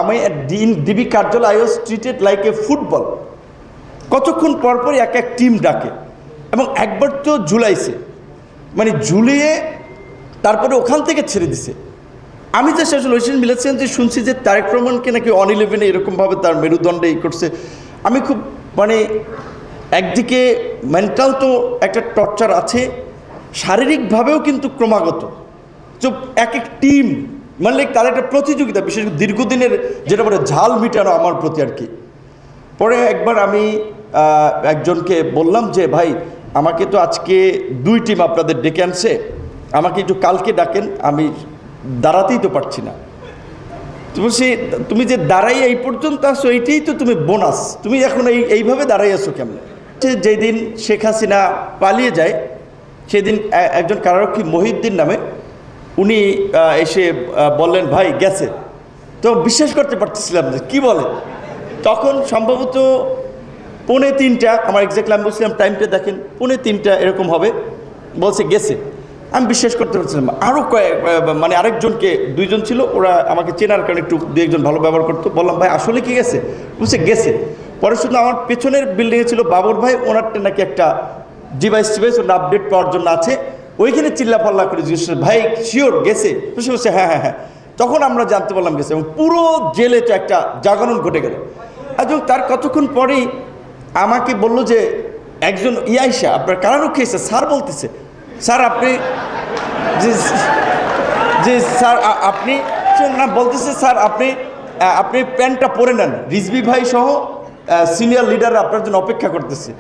আমি ডিবি কার্যালয় I was treated like a football. কতক্ষণ পরপরই এক এক টিম ডাকে এবং একবার তো ঝুলাইছে, মানে ঝুলিয়ে তারপরে ওখান থেকে ছেড়ে দিছে। আমি যে শেষ ঐশন মিলেছেন যে শুনছি যে তারেক রহমানকে নাকি অন-11 এরকমভাবে তার মেরুদণ্ডে করছে। আমি খুব মানে একদিকে মেন্টাল তো একটা টর্চার আছে, শারীরিকভাবেও কিন্তু ক্রমাগত এক এক টিম মানে তাদের একটা প্রতিযোগিতা, বিশেষ করে দীর্ঘদিনের যেটা বলে ঝাল মিটানো আমার প্রতি আর কি। পরে একবার আমি একজনকে বললাম যে ভাই আমাকে তো আজকে 2 টিম আপনাদের ডেকে আনছে, আমাকে একটু কালকে ডাকেন, আমি দাঁড়াতেই তো পারছি না। তো বলছি তুমি যে দাঁড়াই এই পর্যন্ত আসো এইটাই তো তুমি বোনাস, তুমি এখন এইভাবে দাঁড়াই আসো কেমন? যেই দিন শেখ হাসিনা পালিয়ে যায় সেদিন একজন কারারক্ষী মহিউদ্দিন নামে উনি এসে বললেন ভাই গেছে। তো বিশ্বাস করতে পারতেছিলাম যে কী বলে। তখন সম্ভবত 2:45, আমার এক্স্যাক্টলি আমি বলছিলাম টাইমটা দেখেন 2:45 এরকম হবে, বলছে গেছে। আমি বিশ্বাস করতে পারছিলাম। আরও মানে আরেকজনকে 2 জন ছিল, ওরা আমাকে চেনার কারণে একটু 2 একজন ভালো ব্যবহার করতো। বললাম ভাই আসলে কি গেছে? বলছে গেছে। পরে শুধু আমার পেছনের বিল্ডিংয়ে ছিল বাবর ভাই, ওনারটা নাকি একটা ডিভাইস ওটা আপডেট পাওয়ার জন্য আছে, ওইখানে চিল্লাপাল্লা করে জিজ্ঞেস ভাই শিওর গেছে? বলছে হ্যাঁ হ্যাঁ হ্যাঁ। তখন আমরা জানতে পারলাম গেছে, এবং পুরো জেলে তো একটা জাগরণ ঘটে গেল। এবং তার কতক্ষণ পরেই আমাকে বলল যে একজন ইয়াইসা আপনার কারারক্ষী এসে স্যার বলতেছে, স্যার আপনি যে স্যার আপনি না বলতেছে স্যার আপনি প্যান্টটা পরে নেন, রিজভি ভাই সহ সিনিয়র লিডাররা আপনার জন্য অপেক্ষা করতেছে।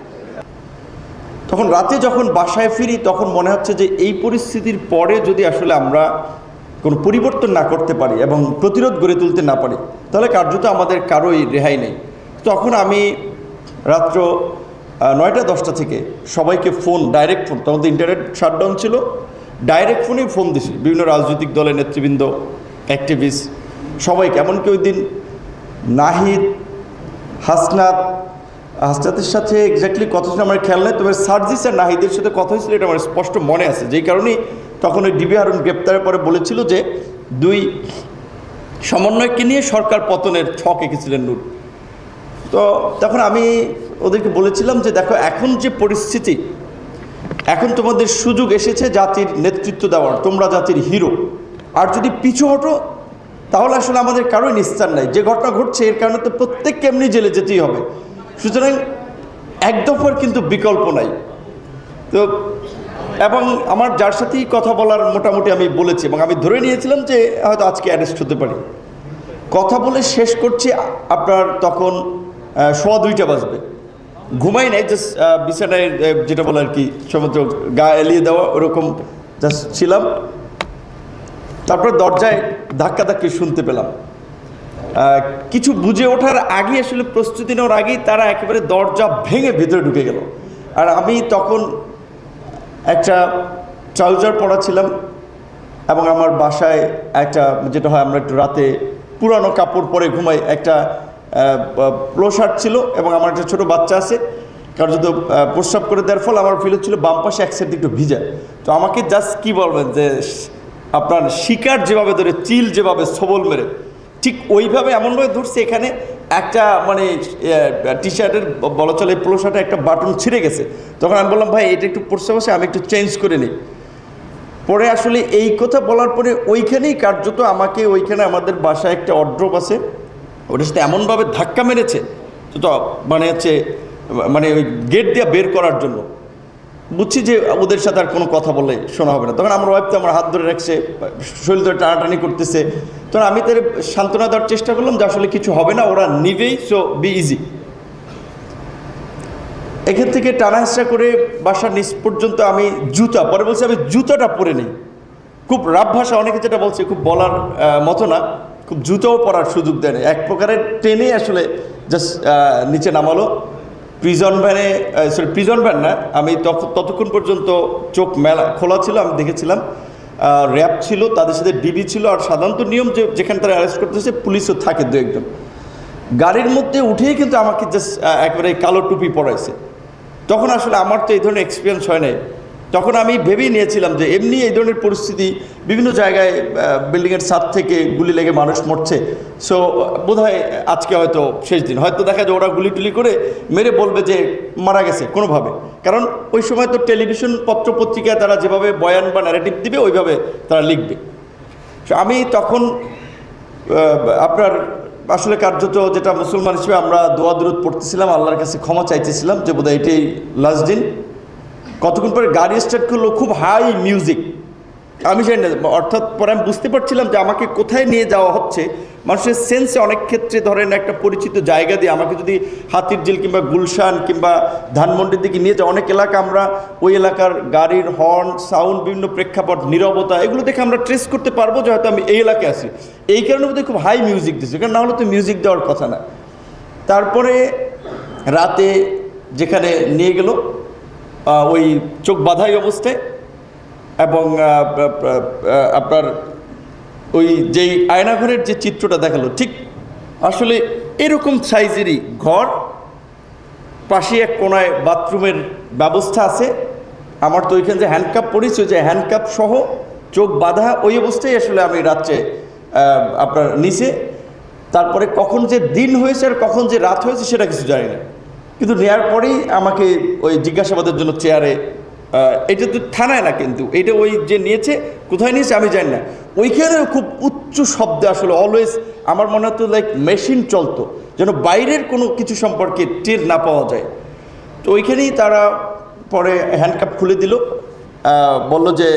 তখন রাতে যখন বাসায় ফিরি তখন মনে হচ্ছে যে এই পরিস্থিতির পরে যদি আসলে আমরা কোনো পরিবর্তন না করতে পারি এবং প্রতিরোধ গড়ে তুলতে না পারি তাহলে কার্যত আমাদের কারোই রেহাই নেই। তখন আমি রাত্র 9টা-10টা থেকে সবাইকে ফোন, ডাইরেক্ট ফোন, তখন তো ইন্টারনেট শাটডাউন ছিল, ডাইরেক্ট ফোনেই ফোন দিছি বিভিন্ন রাজনৈতিক দলের নেতৃবৃন্দ, অ্যাক্টিভিস্ট সবাইকে। এমনকি ওই দিন নাহিদ, হাসনাতের সাথে এক্স্যাক্টলি কথা ছিল আমার খেয়াল নেই, তবে সার্জিস আর নাহিদের সাথে কথা হয়েছিল এটা আমার স্পষ্ট মনে আছে। যেই কারণেই তখন ওই ডিবি হারুন গ্রেপ্তারের পরে বলেছিল যে 2 সমন্বয়কে নিয়ে সরকার পতনের ছক এঁকেছিলেন নূর। তো তখন আমি ওদেরকে বলেছিলাম যে দেখো এখন যে পরিস্থিতি, এখন তোমাদের সুযোগ এসেছে জাতির নেতৃত্ব দেওয়ার, তোমরা জাতির হিরো। আর যদি পিছু হটো তাহলে আসলে আমাদের কারোই নিস্তার নাই। যে ঘটনা ঘটছে এর কারণে তো প্রত্যেককে এমনি জেলে যেতেই হবে, সুতরাং এক দফার কিন্তু বিকল্প নাই। তো এবং আমার যার সাথেই কথা বলার মোটামুটি আমি বলেছি এবং আমি ধরে নিয়েছিলাম যে হয়তো আজকে অ্যারেস্ট হতে পারি। কথা বলে শেষ করছি আপনার তখন 2:15 বাজবে, ঘুমাই নাই, জাস্ট বিছানায় যেটা বলে আর কি সমুদ্র গা এলিয়ে দেওয়া ওরকম জাস্ট ছিলাম। তারপর দরজায় ধাক্কাধাক্কি শুনতে পেলাম। কিছু বুঝে ওঠার আগে, আসলে প্রস্তুতি নেওয়ার আগেই তারা একেবারে দরজা ভেঙে ভিতরে ঢুকে গেল। আর আমি তখন একটা ট্রাউজার পরা ছিলাম এবং আমার বাসায় একটা যেটা হয় আমরা একটু রাতে পুরানো কাপড় পরে ঘুমাই, একটা প্লো শার্ট ছিল এবং আমার একটা ছোটো বাচ্চা আছে। কারণ যদি প্রস্রাব করে দেওয়ার ফলে আমার ফিল হচ্ছিল বাম পাশে এক সাইড একটু ভিজা। তো আমাকে জাস্ট কী বলবেন যে আপনার শিকার যেভাবে ধরে, চিল যেভাবে সবল মেরে, ঠিক ওইভাবে এমনভাবে ধরছে এখানে একটা মানে টি শার্টের বলা চলে পোলো শার্টের একটা বাটন ছিঁড়ে গেছে। তখন আমি বললাম ভাই এটা একটু পড়ছে বসে আমি একটু চেঞ্জ করে নিই। পরে আসলে এই কথা বলার পরে ওইখানেই কার্যত আমাকে ওইখানে আমাদের বাসায় একটা অড্রপ আছে, ওটার সাথে এমনভাবে ধাক্কা মেরেছে তো মানে হচ্ছে মানে ওই গেট দিয়ে বের করার জন্য। বুঝছি যে ওদের সাথে আর কোনো কথা বলে শোনা হবে না। তখন আমার ওয়াইফ তো আমার হাত ধরে রাখছে, শরীর ধরে টানাটানি করতেছে। তখন আমি তাদের সান্ত্বনা দেওয়ার চেষ্টা করলাম যে আসলে কিছু হবে না, ওরা নিবেই, সো বি ইজি। এখান থেকে টানা হেঁচড়া করে বাসার নিচ পর্যন্ত আমি জুতা পরে বলছি আমি জুতাটা পরে নিই। খুব রাফ ভাষা, অনেকে যেটা বলছে খুব বলার মতো না, খুব জুতাও পরার সুযোগ দেয় না, এক প্রকারের ট্রেনে আসলে জাস্ট নিচে নামালো। প্রিজন ভ্যান না, আমি ততক্ষণ পর্যন্ত চোখ খোলা ছিল, আমি দেখেছিলাম র্যাব ছিল, তাদের সাথে ডিবি ছিল। আর সাধারণত নিয়ম যে যেখানে তারা অ্যারেস্ট করতেছে পুলিশও থাকে 2-1 জন। গাড়ির মধ্যে উঠেই কিন্তু আমাকে জাস্ট একবারে কালো টুপি পরাইছে। তখন আসলে আমার তো এই ধরনের এক্সপিরিয়েন্স হয় নাই। তখন আমি ভেবেই নিয়েছিলাম যে এমনি এই ধরনের পরিস্থিতি বিভিন্ন জায়গায় বিল্ডিংয়ের ছাদ থেকে গুলি লেগে মানুষ মরছে, সো বোধহয় আজকে হয়তো শেষ দিন, হয়তো দেখা যায় ওরা গুলি টুলি করে মেরে বলবে যে মারা গেছে কোনোভাবে, কারণ ওই সময় তো টেলিভিশন পত্র পত্রিকায় তারা যেভাবে বয়ান বা ন্যারেটিভ দিবে ওইভাবে তারা লিখবে। আমি তখন আপনার আসলে কার্যত যেটা মুসলমান হিসেবে আমরা দোয়া দুরূদ পড়তেছিলাম, আল্লাহর কাছে ক্ষমা চাইতেছিলাম যে বোধহয় এটাই লাস্ট দিন। কতক্ষণ পরে গাড়ি স্টার্ট করলো, খুব হাই মিউজিক, আমি জানি না, অর্থাৎ পরে আমি বুঝতে পারছিলাম যে আমাকে কোথায় নিয়ে যাওয়া হচ্ছে। মানুষের সেন্সে অনেক ক্ষেত্রে ধরেন একটা পরিচিত জায়গা দিয়ে আমাকে যদি হাতিরঝিল কিংবা গুলশান কিংবা ধানমন্ডির দিকে নিয়ে যায়, অনেক এলাকা আমরা ওই এলাকার গাড়ির হর্ন, সাউন্ড, বিভিন্ন প্রেক্ষাপট, নীরবতা, এগুলো দেখে আমরা ট্রেস করতে পারবো যে হয়তো আমি এই এলাকায় আছি। এই কারণে বোধহয় খুব হাই মিউজিক দিচ্ছে, কারণ না হলে তো মিউজিক দেওয়ার কথা না। তারপরে রাতে যেখানে নিয়ে গেল ওই চোখ বাঁধাই অবস্থায়, এবং আপনার ওই যেই আয়নাঘরের যে চিত্রটা দেখালো, ঠিক আসলে এরকম সাইজেরই ঘর, পাশে এক কোনায় বাথরুমের ব্যবস্থা আছে। আমার তো ওইখানে যে হ্যান্ডকাপ পড়েছে, যে হ্যান্ডকাপ সহ চোখ বাঁধা ওই অবস্থায় আসলে আমি রাত্রে আপনার নিচে। তারপরে কখন যে দিন হয়েছে আর কখন যে রাত হয়েছে সেটা কিছু জানি না, কিন্তু নেওয়ার পরেই আমাকে ওই জিজ্ঞাসাবাদের জন্য চেয়ারে, এটা তো থানায় না, কিন্তু এটা ওই যে নিয়েছে কোথায় নিয়েছে আমি জানি না, ওইখানে খুব উচ্চ শব্দে আসলে অলওয়েজ আমার মনে হতো লাইক মেশিন চলতো, যেন বাইরের কোনো কিছু সম্পর্কে টের না পাওয়া যায়। তো ওইখানেই তারা পরে হ্যান্ডকাপ খুলে দিল, বলল যে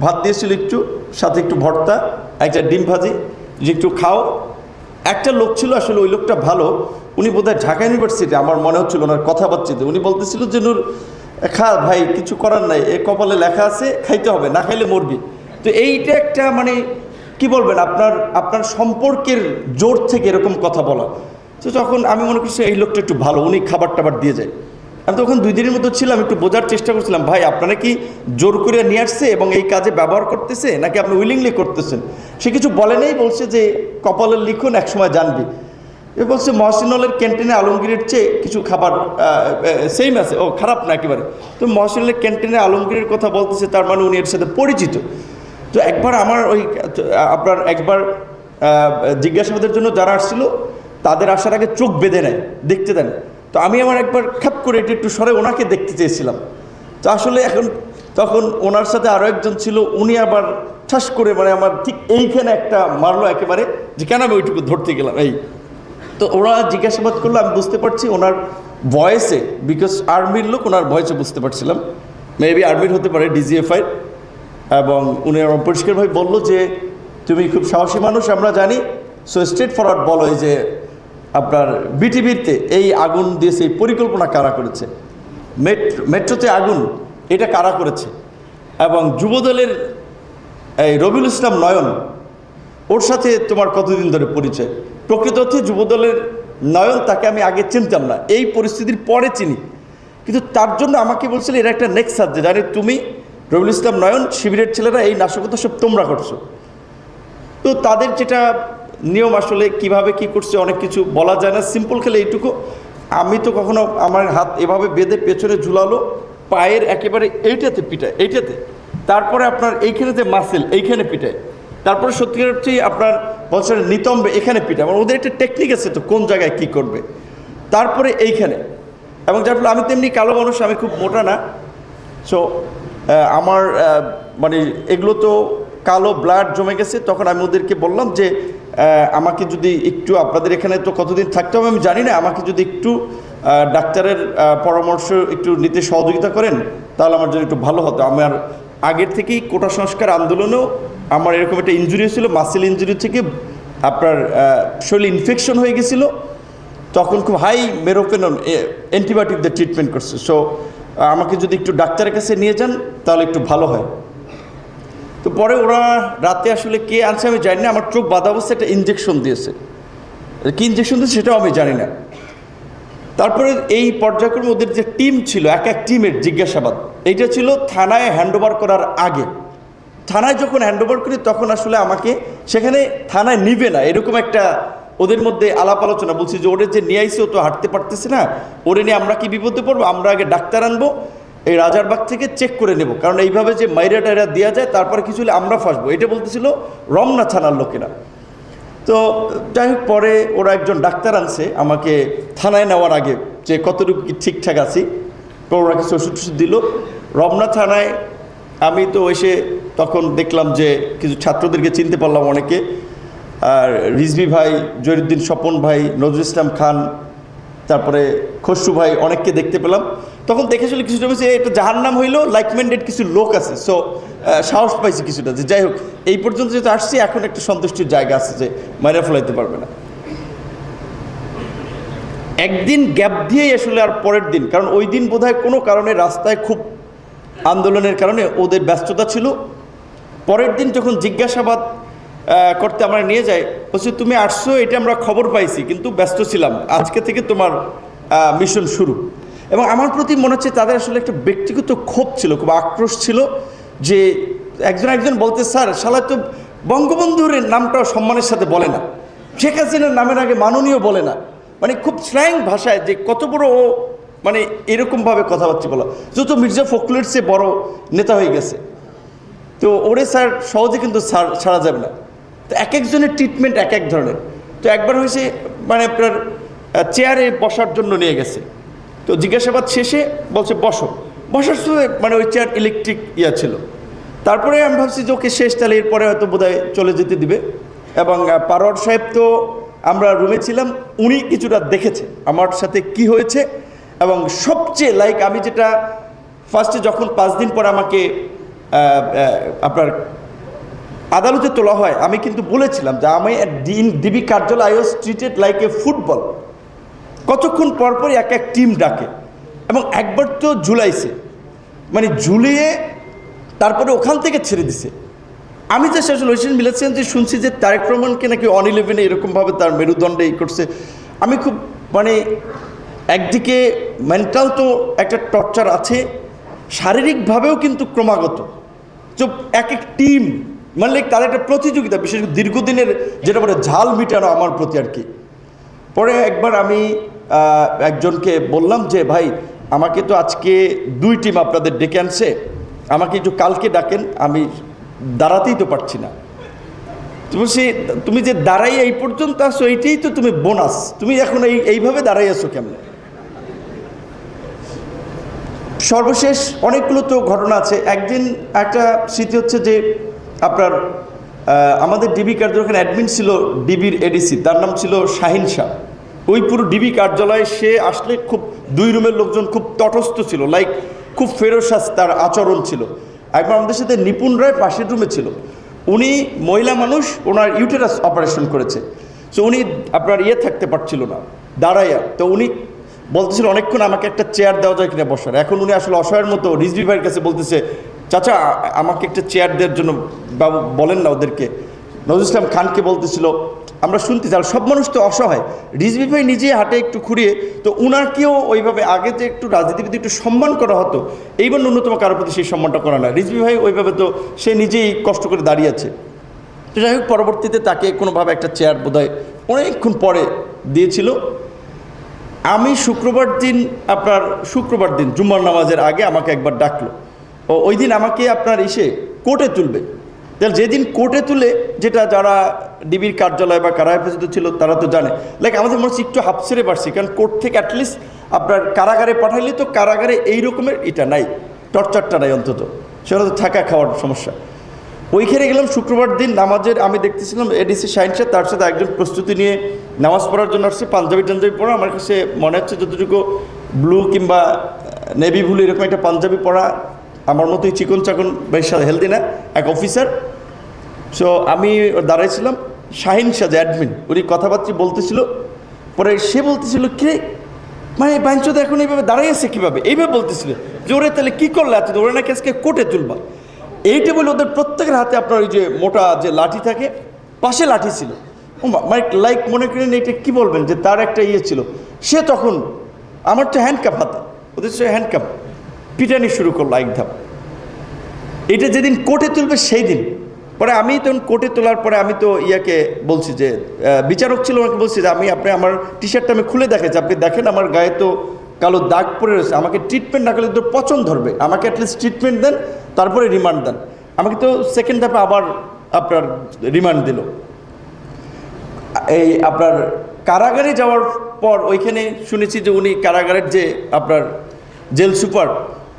ভাত দিয়েছিল একটু, সাথে একটু ভর্তা, একটা ডিম ভাজি, যে একটু খাও। একটা লোক ছিল আসলে, ওই লোকটা ভালো, উনি বোধহয় ঢাকা ইউনিভার্সিটি, আমার মনে হচ্ছিল ওনার কথাবার্তাতে, উনি বলতেছিল যে নূর খা ভাই, কিছু করার নাই, এ কপালে লেখা আছে, খাইতে হবে, না খাইলে মরবি। তো এইটা একটা মানে কি বলবেন, আপনার সম্পর্কের জোর থেকে এরকম কথা বলা। তো তখন আমি মনে করছি এই লোকটা একটু ভালো, উনি খাবার টাবার দিয়ে যায়। আমি তখন 2 দিনের মতো ছিলাম, একটু বোঝার চেষ্টা করছিলাম, ভাই আপনারা কি জোর করে নিয়ে আসছে এবং এই কাজে ব্যবহার করতেছে, নাকি আপনি উইলিংলি করতেছেন? সে কিছু বলে নেই, বলছে যে কপালের লিখন একসময় জানবি। এ বলছে মহসিনুলের ক্যান্টিনে আলমগীরের চেয়ে কিছু খাবার সেম আছে, ও খারাপ না একেবারে। তো মহসিনুলের ক্যান্টিনে আলমগীরের কথা বলতেছে, তার মানে উনি এর সাথে পরিচিত। তো একবার আমার ওই আপনার একবার জিজ্ঞাসাবাদের জন্য যারা আসছিল তাদের আসার আগে চোখ বেঁধে নেয়, দেখতে দেন। তো আমি আমার একবার খাপ করে এটা একটু সরে ওনাকে দেখতে চেয়েছিলাম। তো আসলে এখন তখন ওনার সাথে আরও একজন ছিল, উনি আবার ঠাস করে মানে আমার ঠিক এইখানে একটা মারলো একেবারে, যে কেন আমি ওইটুকু ধরতে গেলাম এই। তো ওরা জিজ্ঞাসাবাদ করলো, আমি বুঝতে পারছি ওনার ভয়েসে, বিকজ আর্মির লোক, ওনার ভয়েসে বুঝতে পারছিলাম মেবি আর্মির হতে পারে, ডিজিএফআই। এবং উনি আমার পরিষ্কারভাবে বললো যে তুমি খুব সাহসী মানুষ আমরা জানি, সো স্ট্রেট ফরওয়ার্ড বলো, এই যে আপনার বিটিভিতে এই আগুন দিয়েছে, এই পরিকল্পনা কারা করেছে, মেট্রোতে আগুন এটা কারা করেছে, এবং যুবদলের এই রবিউল ইসলাম নয়ন, ওর সাথে তোমার কতদিন ধরে পরিচয়? প্রকৃত অর্থে যুবদলের নয়ন, তাকে আমি আগে চিনতাম না, এই পরিস্থিতির পরে চিনি। কিন্তু তার জন্য আমাকে বলছিল এরা একটা নেক্সাস, যে জানি তুমি রবিউল ইসলাম নয়ন, শিবিরের ছেলেরা, এই নাশকতা সব তোমরা করছো। তো তাদের যেটা নিয়ম, আসলে কিভাবে কি করছে অনেক কিছু বলা যায় না, সিম্পল খেলে এইটুকু, আমি তো কখনো আমার হাত এভাবে বেঁধে পেছনে ঝুলালো, পায়ের একেবারে এইটাতে পিটায়, এইটাতে, তারপরে আপনার এইখানে যে মাসেল এইখানে পিটায়, তারপরে সত্যিকার হচ্ছে আপনার বছরের নিতম্বে এখানে পিটায়, মানে ওদের একটা টেকনিক আছে তো কোন জায়গায় কী করবে, তারপরে এইখানে। এবং যার ফলে আমি তেমনি কালো মানুষ, আমি খুব মোটা না, সো আমার মানে এগুলো তো কালো ব্লাড জমে গেছে। তখন আমি ওদেরকে বললাম যে আমাকে যদি একটু, আপনাদের এখানে তো কতদিন থাকতে হবে আমি জানি না, আমাকে যদি একটু ডাক্তারের পরামর্শ একটু নিতে সহযোগিতা করেন তাহলে আমার জন্য একটু ভালো হতো। আমার আগের থেকেই কোটা সংস্কার আন্দোলনেও আমার এরকম একটা ইনজুরি হয়েছিল, মাসেল ইনজুরি থেকে আপনার শরীরে ইনফেকশন হয়ে গেছিলো, তখন খুব হাই মেরোপেনন অ্যান্টিবায়োটিক দিয়ে ট্রিটমেন্ট করছে। সো আমাকে যদি একটু ডাক্তারের কাছে নিয়ে যান তাহলে একটু ভালো হয়। তো পরে ওরা রাতে আসলে কে আনছে আমি জানি না, আমার চোখ বাঁধা অবস্থায় একটা ইঞ্জেকশন দিয়েছে, কী ইঞ্জেকশন দিয়েছে সেটাও আমি জানি না। তারপরে এই পর্যায়ক্রমে ওদের যে টিম ছিল, এক এক টিমের জিজ্ঞাসাবাদ, এইটা ছিল থানায় হ্যান্ডওভার করার আগে। থানায় যখন হ্যান্ডওভার করি তখন আসলে আমাকে সেখানে থানায় নিবে না, এরকম একটা ওদের মধ্যে আলাপ আলোচনা, বলছি যে ওরে যে নিয়ে আইসে ও তো হাঁটতে পারতেছে না, ওরে নিয়ে আমরা কি বিপদে পড়বো, আমরা আগে ডাক্তার আনবো, এই রাজারবাগ থেকে চেক করে নেব, কারণ এইভাবে যে মাইরা টাইরা দেওয়া যায় তারপরে কিছু হলে আমরা ফাঁসবো, এটা বলতেছিল রমনা থানার লোকেরা। তো যাই হোক, পরে ওরা একজন ডাক্তার আনছে আমাকে থানায় নেওয়ার আগে, যে কতটুকু কি ঠিকঠাক আছি। তো ওরা কিছু ওষুধ টষুধ দিল। রমনা থানায় আমি তো এসে তখন দেখলাম যে কিছু ছাত্রদেরকে চিনতে পারলাম অনেকে, আর রিজভি ভাই, জহিরুদ্দিন স্বপন ভাই, নজরুল ইসলাম খান, তারপরে খসরু ভাই, অনেককে দেখতে পেলাম। তখন দেখে চলে কিছুটা বলছে এটা জাহান্নাম হইলেও লাইক মাইন্ডেড কিছু লোক আছে, সো সাহস পাইছি কিছুটা যে যাই হোক এই পর্যন্ত যেহেতু আসছি এখন একটা সন্তুষ্টির জায়গা আছে যে মাইরা ফেলাইতে পারবে না। একদিন গ্যাপ দিয়েই আসলে আর পরের দিন, কারণ ওই দিন বোধহয় কোনো কারণে রাস্তায় খুব আন্দোলনের কারণে ওদের ব্যস্ততা ছিল। পরের দিন যখন জিজ্ঞাসাবাদ করতে আমরা নিয়ে যাই, বলছি তুমি আসছো এটা আমরা খবর পাইছি কিন্তু ব্যস্ত ছিলাম, আজকে থেকে তোমার মিশন শুরু। এবং আমার প্রতি মনে হচ্ছে তাদের আসলে একটা ব্যক্তিগত ক্ষোভ ছিল, খুব আক্রোশ ছিল যে একজন বলতে স্যার শালা তো বঙ্গবন্ধুর নামটাও সম্মানের সাথে বলে না, শেখ হাসিনার নামের আগে মাননীয় বলে না, মানে খুব স্ল্যাং ভাষায় যে কত বড় ও মানে এরকমভাবে কথাবার্তা বলা, যত মির্জা ফখরুলের চেয়ে বড় নেতা হয়ে গেছে। তো ওরে স্যার সহজে কিন্তু ছাড়া যাবে না। তো এক একজনের ট্রিটমেন্ট এক এক ধরনের। তো একবার হয়েছে মানে আপনার চেয়ারে বসার জন্য নিয়ে গেছে, তো জিজ্ঞাসাবাদ শেষে বলছে বসার সময় মানে ওই চেয়ার ইলেকট্রিক ছিল। তারপরে আমি ভাবছি যে ওকে শেষ, তাহলে এরপরে হয়তো বোধহয় চলে যেতে দিবে। এবং পারোয়ার সাহেব তো আমরা রুমে ছিলাম, উনি কিছুটা দেখেছে আমার সাথে কি হয়েছে। এবং সবচেয়ে আমি যেটা ফার্স্টে যখন 5 দিন পর আমাকে আপনার আদালতে তোলা হয়, আমি কিন্তু বলেছিলাম যে আমি ডিবি কার্যালয় I was treated like a football. কতক্ষণ পরপরই এক এক টিম ডাকে, এবং একবার তো ঝুলাইছে, মানে ঝুলিয়ে তারপরে ওখান থেকে ছেড়ে দিছে। আমি যে আসলে ওইসব মিলেছেন যে শুনছি যে তারেক রহমানকে নাকি 11 এরকমভাবে তার মেরুদণ্ডে করছে। আমি খুব মানে একদিকে মেন্টাল তো একটা টর্চার আছে, শারীরিকভাবেও কিন্তু ক্রমাগত তো এক এক টিম মানে তার একটা প্রতিযোগিতা, বিশেষ করে দীর্ঘদিনের যেটা বলে ঝাল মিটানো আমার প্রতি আর কি। পরে একবার আমি একজনকে বললাম যে ভাই আমাকে তো আজকে 2 টিম আপনাদের ডেকে আনছে, আমাকে একটু কালকে ডাকেন, আমি দাঁড়াতেই তো পারছি না। তুমি যে দাঁড়াই এই পর্যন্ত আসো এইটাই তো তুমি বোনাস, তুমি এখন এইভাবে দাঁড়াই আসো কেমন। সর্বশেষ অনেকগুলো তো ঘটনা আছে। একদিন একটা স্মৃতি হচ্ছে যে আপনার আমাদের ডিবি কার্যালয় ওখানে অ্যাডমিন ছিল ডিবির এডিসি, তার নাম ছিল শাহিন শাহ। ওই পুরো ডিবি কার্যালয়ে সে আসলে খুব 2 রুমের লোকজন খুব তটস্থ ছিল, খুব ফেরোসাস তার আচরণ ছিল। একবার আমাদের সাথে নিপুণ রায় পাশের রুমে ছিল, উনি মহিলা মানুষ, ওনার ইউটেরাস অপারেশন করেছে। সো উনি আপনার থাকতে পারছিল না দাঁড়াইয়া, তো উনি বলতেছিল অনেকক্ষণ আমাকে একটা চেয়ার দেওয়া যায় কিনা বসার। এখন উনি আসলে অসহায়ের মতো রিজভি ভাইয়ের কাছে বলতেছে চাচা আমাকে একটা চেয়ার দেওয়ার জন্য বাবু বলেন না ওদেরকে। নজরুল ইসলাম খানকে বলতেছিল, আমরা শুনতে চাই সব মানুষ তো অসহায়। রিজভি ভাই নিজে হাটে একটু খুঁড়িয়ে, তো উনাকেও ওইভাবে আগে যে একটু রাজনীতিবিদ একটু সম্মান করা হতো, এইবার ন্যূনতম কারোর প্রতি সেই সম্মানটা করা না। রিজভি ভাই ওইভাবে তো সে নিজেই কষ্ট করে দাঁড়িয়ে আছে। তো যাই হোক পরবর্তীতে তাকে কোনোভাবে একটা চেয়ার বোধহয় অনেকক্ষণ পরে দিয়েছিল। আমি শুক্রবার দিন জুম্মার নামাজের আগে আমাকে একবার ডাকলো, ওই দিন আমাকে আপনার কোর্টে তুলবে। তাহলে যেদিন কোর্টে তুলে, যেটা যারা ডিবির কার্যালয় বা কারা হেফাজত ছিল তারা তো জানে, আমাদের মনে হচ্ছে একটু হাফ ছেড়ে পারছি, কারণ কোর্ট থেকে অ্যাটলিস্ট আপনার কারাগারে পাঠাইলে তো কারাগারে এই রকমের এটা নাই, টর্চারটা নাই, অন্তত সেটা তো থাকা খাওয়ার সমস্যা। ওইখানে গেলাম শুক্রবার দিন নামাজের, আমি দেখতেছিলাম এডিসি শাহিন শাহ তার সাথে একজন প্রস্তুতি নিয়ে নামাজ পড়ার জন্য আসছে, পাঞ্জাবি পড়া। আমার কাছে মনে হচ্ছে যতটুকু ব্লু কিংবা নেভি ব্লু এরকম একটা পাঞ্জাবি পড়া, আমার মতোই চিকন চাকন, বেশ হেলদি না, এক অফিসার। সো আমি দাঁড়াইছিলাম, শাহিন শাহ যে অ্যাডমিন, উনি কথাবার্তা বলতেছিল। পরে সে বলতেছিল কে মানে বাঞ্চদ এখন এইভাবে দাঁড়াইছে কীভাবে, এইভাবে বলতেছিল যে ওরে তাহলে কী করলে এত, ওরা নাকি আজকে কোর্টে তুলবা। এইটা বলে ওদের প্রত্যেকের হাতে আপনার ওই যে মোটা যে লাঠি থাকে, পাশে লাঠি ছিল। মানে মনে করেন এটা কী বলবেন যে তার একটা ছিল। সে তখন আমার তো হ্যান্ডকাপ হাতে, ওদের সে হ্যান্ডকাপ পিটানি শুরু করলো একধাপ। এটা যেদিন কোর্টে তুলবে সেই দিন। পরে আমি তখন কোর্টে তোলার পরে আমি তো বলছি যে বিচারক ছিল, ওনাকে বলছি যে আপনি আমার টি শার্টটা আমি খুলে দেখাচ্ছি, আপনি দেখেন আমার গায়ে তো কালো দাগ পড়ে রয়েছে, আমাকে ট্রিটমেন্ট না করলে তো পচন ধরবে, আমাকে অ্যাটলিস্ট ট্রিটমেন্ট দেন, তারপরে রিমান্ড দেন। আমাকে তো সেকেন্ড ধাপে আবার আপনার রিমান্ড দিল। এই আপনার কারাগারে যাওয়ার পর ওইখানে শুনেছি যে উনি কারাগারের যে আপনার জেল সুপার,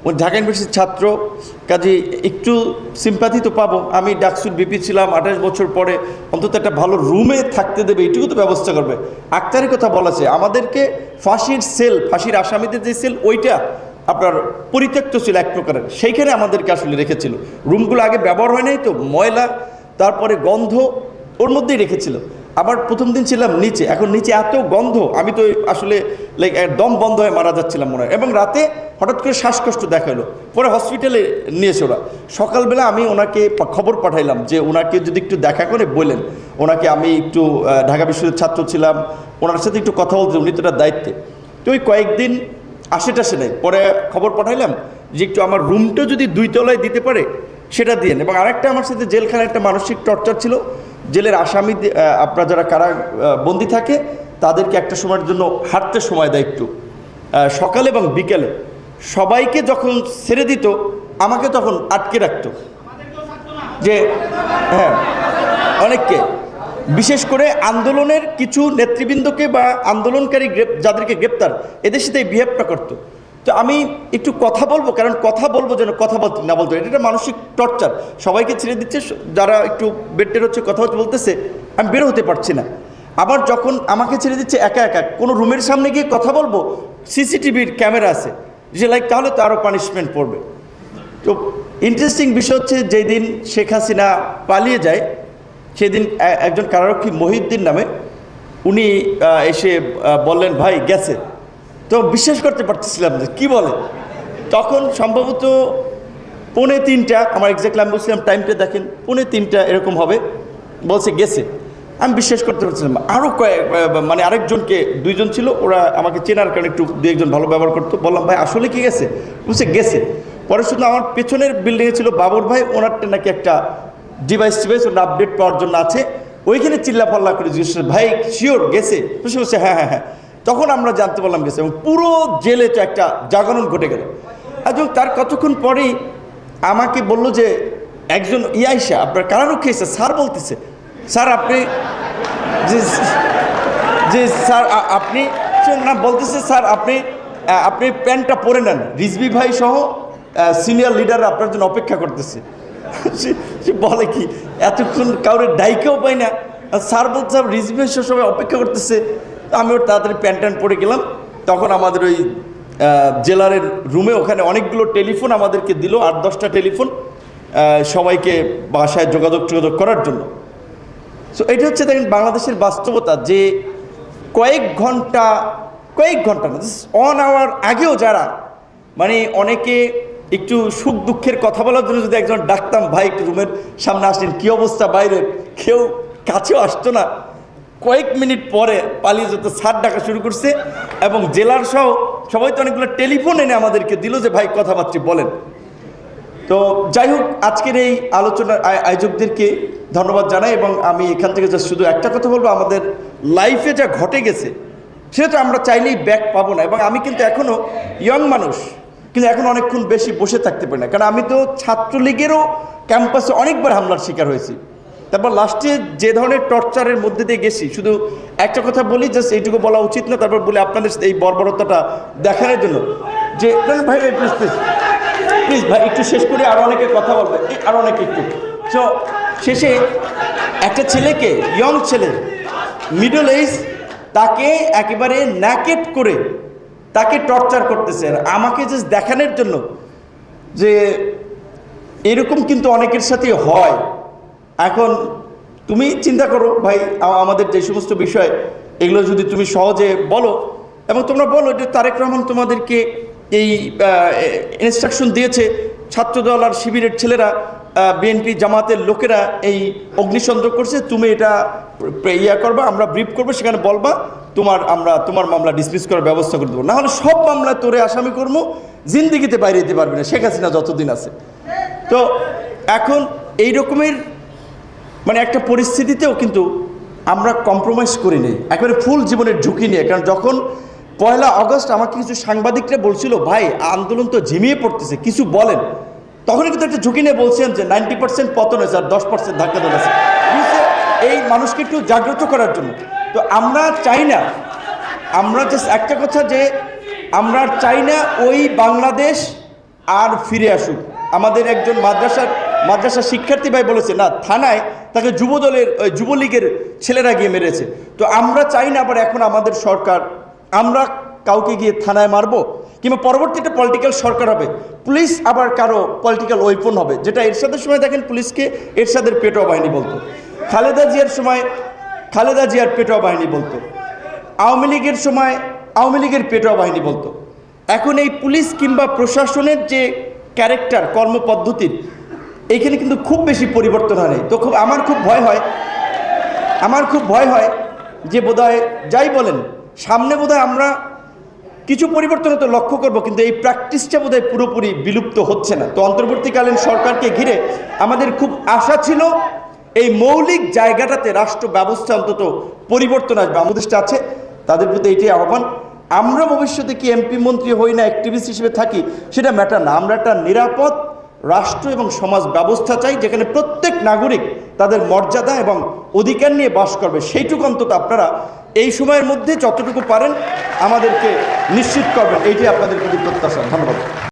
উনি ঢাকা ইউনিভার্সিটির ছাত্র, কাজে একটু সিম্পাথি তো পাবো। আমি ডাকসুর বিপি ছিলাম, 28 বছর পরে অন্তত একটা ভালো রুমে থাকতে দেবে, এইটুকু তো ব্যবস্থা করবে। আক্তারের কথা বলেছে, আমাদেরকে ফাঁসির সেল, ফাঁসির আসামিদের যে সেল, ওইটা আপনার পরিত্যক্ত ছিল এক প্রকারের, সেইখানে আমাদেরকে আসলে রেখেছিল। রুমগুলো আগে ব্যবহার হয় নাই তো, ময়লা, তারপরে গন্ধ, ওর মধ্যেই রেখেছিল। আবার প্রথম দিন ছিলাম নিচে, এখন নিচে এত গন্ধ, আমি তো আসলে লাইক দম বন্ধ হয়ে মারা যাচ্ছিলাম মনে হয়। এবং রাতে হঠাৎ করে শ্বাসকষ্ট দেখা এলো, পরে হসপিটালে নিয়েছে ওরা। সকালবেলা আমি ওনাকে খবর পাঠাইলাম যে ওনাকে যদি একটু দেখা করে বললেন, ওনাকে আমি একটু ঢাকা বিশ্ববিদ্যালয়ের ছাত্র ছিলাম, ওনার সাথে একটু কথা বলতে, উনি তো তার দায়িত্বে। তো ওই কয়েকদিন আসে নেই, পরে খবর পাঠাইলাম যে একটু আমার রুমটা যদি 2 তলায় দিতে পারে সেটা দিয়েন। এবং আরেকটা আমার সাথে জেলখানায় একটা মানসিক টর্চার ছিল, জেলের আসামি আপনারা যারা কারা বন্দি থাকে তাদেরকে একটা সময়ের জন্য হাঁটতে সময় দেয় একটু, সকালে এবং বিকেলে। সবাইকে যখন ছেড়ে দিত আমাকে তখন আটকে রাখতো, যে হ্যাঁ অনেককে, বিশেষ করে আন্দোলনের কিছু নেতৃবৃন্দকে বা আন্দোলনকারী যাদেরকে গ্রেপ্তার, এদের সাথে এই বিহেভটা করতো। তো আমি একটু কথা বলবো, কারণ কথা বলবো যেন কথা বলতে না বলতে, এটা একটা মানসিক টর্চার। সবাইকে ছেড়ে দিচ্ছে, যারা একটু বেডের হচ্ছে কথা বলতেছে, আমি বের হতে পারছি না। আবার যখন আমাকে ছেড়ে দিচ্ছে একা একা কোনো রুমের সামনে গিয়ে কথা বলবো, সিসিটিভির ক্যামেরা আছে, যে লাইক তাহলে তো আরও পানিশমেন্ট পড়বে। তো ইন্টারেস্টিং বিষয় হচ্ছে, যেই দিন শেখ হাসিনা পালিয়ে যায় সেদিন একজন কারারক্ষী মহিউদ্দিন নামে, উনি এসে বললেন ভাই গেছে। তো বিশ্বাস করতে পারতেছিলাম যে কী বলে। তখন সম্ভবত 2:45, আমার এক্স্যাক্টলি আমি বলছিলাম টাইমটা দেখেন, 2:45 এরকম হবে, বলছে গেছে। আমি বিশ্বাস করতে পারছিলাম। আরও মানে আরেকজনকে, 2 জন ছিল, ওরা আমাকে চেনার কারণে একটু 2-1 ভালো ব্যবহার করতো, বললাম ভাই আসলে কি গেছে? বলছে গেছে। পরে শুধু আমার পেছনের বিল্ডিংয়ে ছিল বাবুর ভাই, ওনারটা নাকি একটা ডিভাইস ওনার আপডেট পাওয়ার জন্য আছে, ওইখানে চিল্লাপাল্লা করে জিজ্ঞেস ভাই শিওর গেছে? বলছে হ্যাঁ হ্যাঁ হ্যাঁ। তখন আমরা জানতে পারলাম গেছে, এবং পুরো জেলে তো একটা জাগরণ ঘটে গেল। এবং তার কতক্ষণ পরেই আমাকে বললো যে একজন ইয়াইসা, আপনার কারারক্ষী এসে স্যার বলতেছে, স্যার আপনি যে স্যার আপনি না বলতেছে, স্যার আপনি প্যান্টটা পরে নেন, রিজভি ভাই সহ সিনিয়র লিডার আপনার জন্য অপেক্ষা করতেছে। সে বলে কি, এতক্ষণ কাউরে ডাইকেও পাই না, স্যার বলছে রিজভি ভাই সহ সবাই অপেক্ষা করতেছে। আমি ওর তাড়াতাড়ি প্যান্ট পরে গেলাম। তখন আমাদের ওই জেলারের রুমে ওখানে অনেকগুলো টেলিফোন আমাদেরকে দিল, 8-10টা টেলিফোন, সবাইকে বাসায় যোগাযোগ করার জন্য। সো এটা হচ্ছে দেখেন বাংলাদেশের বাস্তবতা, যে কয়েক ঘন্টা না, 1 আওয়ার আগেও যারা মানে অনেকে একটু সুখ দুঃখের কথা বলার জন্য যদি একজন ডাকতাম, ভাই একটু রুমের সামনে আসেন, কী অবস্থা বাইরের, কেউ কাছেও আসতো না। কয়েক মিনিট পরে পালিয়ে যেত, স্যার ডাকা শুরু করছে, এবং জেলার সহ সবাই তো অনেকগুলো টেলিফোন এনে আমাদেরকে দিল যে ভাই কথাবার্তা বলেন। তো যাই হোক, আজকের এই আলোচনার আয়োজকদেরকে ধন্যবাদ জানাই। এবং আমি এখান থেকে শুধু একটা কথা বলবো, আমাদের লাইফে যা ঘটে গেছে সেটা তো আমরা চাইলেই ব্যাক পাবো না। এবং আমি কিন্তু এখনও ইয়ং মানুষ, কিন্তু এখন অনেকক্ষণ বেশি বসে থাকতে পারি না, কারণ আমি তো ছাত্রলীগেরও ক্যাম্পাসে অনেকবার হামলার শিকার হয়েছি। তারপর লাস্টে যে ধরনের টর্চারের মধ্যে দিয়ে গেছি, শুধু একটা কথা বলি, জাস্ট এইটুকু বলা উচিত না, তারপর বলে আপনাদের এই বর্বরতাটা দেখানোর জন্য যে ভাই প্লিজ প্লিজ প্লিজ ভাই একটু শেষ করে, আরও অনেকে কথা বলবে, আরও অনেকে একটু। সো শেষে একটা ছেলেকে, ইয়ং ছেলে, মিডল এজ, তাকে একেবারে ন্যাকেট করে তাকে টর্চার করতেছে, আর আমাকে জাস্ট দেখানোর জন্য যে এরকম কিন্তু অনেকের সাথে হয়। এখন তুমি চিন্তা করো ভাই, আমাদের যে সমস্ত বিষয়, এগুলো যদি তুমি সহজে বলো, এবং তোমরা বলো যে তারেক রহমান তোমাদেরকে এই ইনস্ট্রাকশন দিয়েছে, ছাত্রদল আর শিবিরের ছেলেরা, বিএনপি জামাতের লোকেরা এই অগ্নিসংযোগ করছে, তুমি এটা করবা, আমরা ব্রিফ করবো, সেখানে বলবা তোমার মামলা ডিসমিস করার ব্যবস্থা করে দেবো, নাহলে সব মামলায় তোরে আসামি করবো, জিন্দিগিতে বাইরে যেতে পারবি না, শেখ হাসিনা যতদিন আছে। তো এখন এই রকমের মানে একটা পরিস্থিতিতেও কিন্তু আমরা কম্প্রোমাইজ করি নেই, একেবারে ফুল জীবনের ঝুঁকি নিয়ে। কারণ যখন 1 আগস্ট আমাকে কিছু সাংবাদিকরা বলছিল, ভাই আন্দোলন তো ঝিমিয়ে পড়তেছে, কিছু বলেন। তখনই কিন্তু একটা ঝুঁকি নিয়ে বলছেন যে 90% পতন হয়েছে আর 10% ধাক্কা চলেছে, এই মানুষকে একটু জাগ্রত করার জন্য। তো আমরা চাই না, আমরা জাস্ট একটা কথা যে আমরা চাই না ওই বাংলাদেশ আর ফিরে আসুক। আমাদের একজন মাদ্রাসার শিক্ষার্থী ভাই বলেছে, না থানায় তাকে যুবলীগের ছেলেরা গিয়ে মেরেছে। তো আমরা চাই না আবার এখন আমাদের সরকার, আমরা কাউকে গিয়ে থানায় মারবো, কিংবা পরবর্তীতে পলিটিক্যাল সরকার হবে, পুলিশ আবার কারো পলিটিক্যাল ওয়েপন হবে। যেটা এরশাদের সময় দেখেন পুলিশকে এরশাদের পেটোয়া বাহিনী বলতো, খালেদা জিয়ার সময় খালেদা জিয়ার পেটোয়া বাহিনী বলতো, আওয়ামী লীগের সময় আওয়ামী লীগের পেটোয়া বাহিনী বলতো। এখন এই পুলিশ কিংবা প্রশাসনের যে ক্যারেক্টার, কর্মপদ্ধতির এইখানে কিন্তু খুব বেশি পরিবর্তন হয় নাই। তো আমার খুব ভয় হয় যে বোধহয় যাই বলেন সামনে বোধহয় আমরা কিছু পরিবর্তন তো লক্ষ্য করব, কিন্তু এই প্র্যাকটিসটা বোধহয় পুরোপুরি বিলুপ্ত হচ্ছে না। তো অন্তর্বর্তীকালীন সরকারকে ঘিরে আমাদের খুব আশা ছিল এই মৌলিক জায়গাটাতে রাষ্ট্র ব্যবস্থা অন্তত পরিবর্তন আসবে। আমাদের আছে তাদের প্রতি এটাই আহ্বান। আমরা ভবিষ্যতে কি এমপি মন্ত্রী হই না অ্যাক্টিভিস্ট হিসেবে থাকি সেটা ম্যাটার না, আমরা একটা নিরাপদ রাষ্ট্র এবং সমাজ ব্যবস্থা চাই যেখানে প্রত্যেক নাগরিক তাদের মর্যাদা এবং অধিকার নিয়ে বাস করবে। সেইটুকু অন্তত আপনারা এই সময়ের মধ্যে যতটুকু পারেন আমাদেরকে নিশ্চিত করবেন, এইটাই আপনাদের প্রতি প্রত্যাশা। ধন্যবাদ।